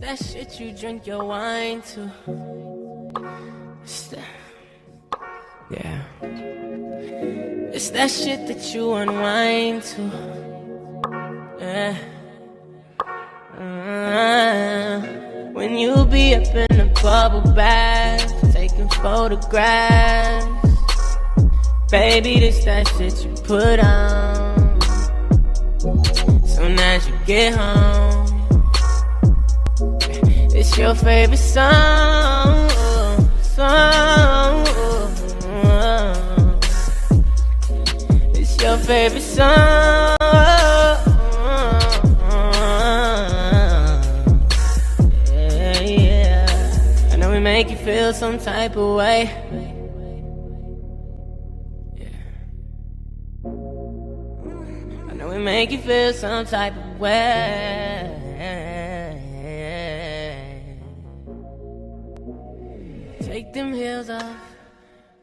that shit you drink your wine to. It's that, yeah. It's that shit that you unwind to. Yeah. When you be up in the bubble bath, taking photographs. Baby, this that shit you put on. Soon as you get home, it's your favorite song. It's your favorite song. Yeah, yeah. I know we make you feel some type of way. We make you feel some type of way. Take them heels off,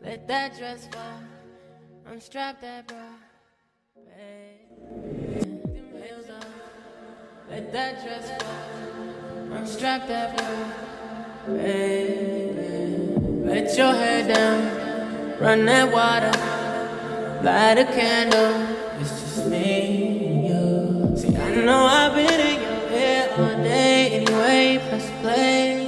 let that dress fall, unstrap that bra, babe. Take them heels off, let that dress fall, unstrap that bra, babe. Let your hair down, run that water, light a candle. It's just me and you. See, I know I've been in your head all day anyway, press play.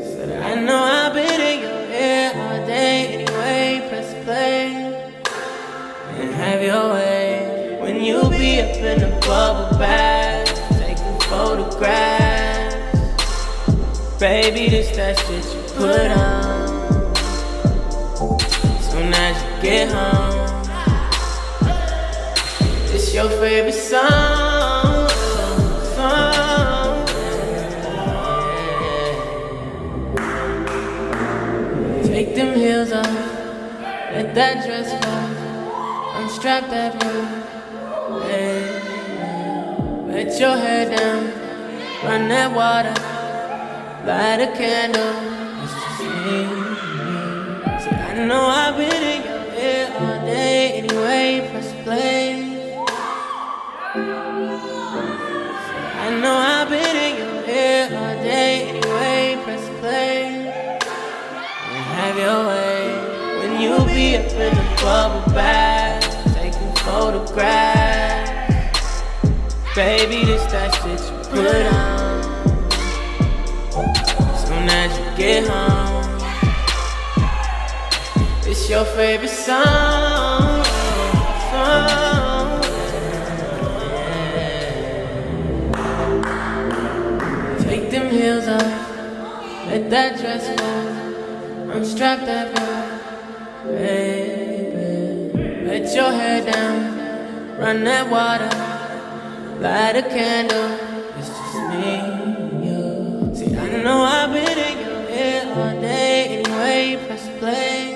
Said I know I've been in your head all day anyway, press play. And have your way when you be up in the bubble bath, taking photographs. Baby, this that shit you put on. Soon as you get home, it's your favorite song. Take them heels off, let that dress fall, unstrap that bra, hey. Let your hair down, run that water, light a candle. It's just me. I know I've been in your head all day anyway, press play. I know I've been in your head all day anyway, press play. And have your way when you be up in the bubble bath, taking photographs. Baby, this that shit you put on. Soon as you get home, it's your favorite song. Take them heels off, let that dress fall, unstrap that bra, baby. Let your hair down, run that water, light a candle. It's just me and you. See, I know I've been in your head all day anyway, press play.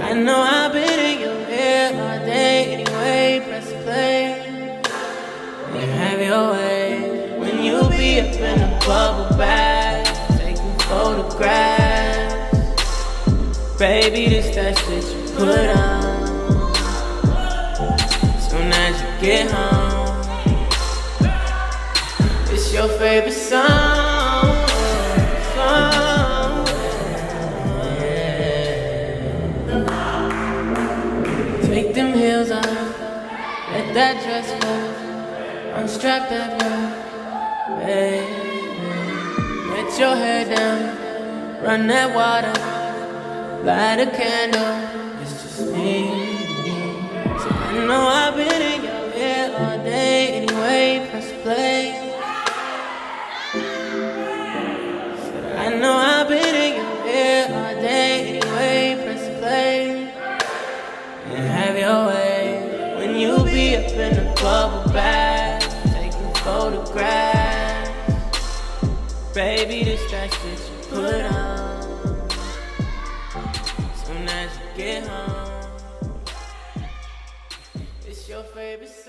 I know I've been in your head all day anyway, press play. And have your way when you be up in a bubble bath, taking photographs. Baby, this that shit you put on. Soon as you get home, it's your favorite song. Take them heels off, let that dress fall, unstrap that bra, baby. Let your hair down, run that water, light a candle. It's just me and you. So I know I've been in your head all day anyway, press play. Said I know I've been in your head all day anyway, press play. And have your way when you be up in the bubble bath, taking photographs. Baby, this that shit you put on. Soon as you get home, it's your favorite song.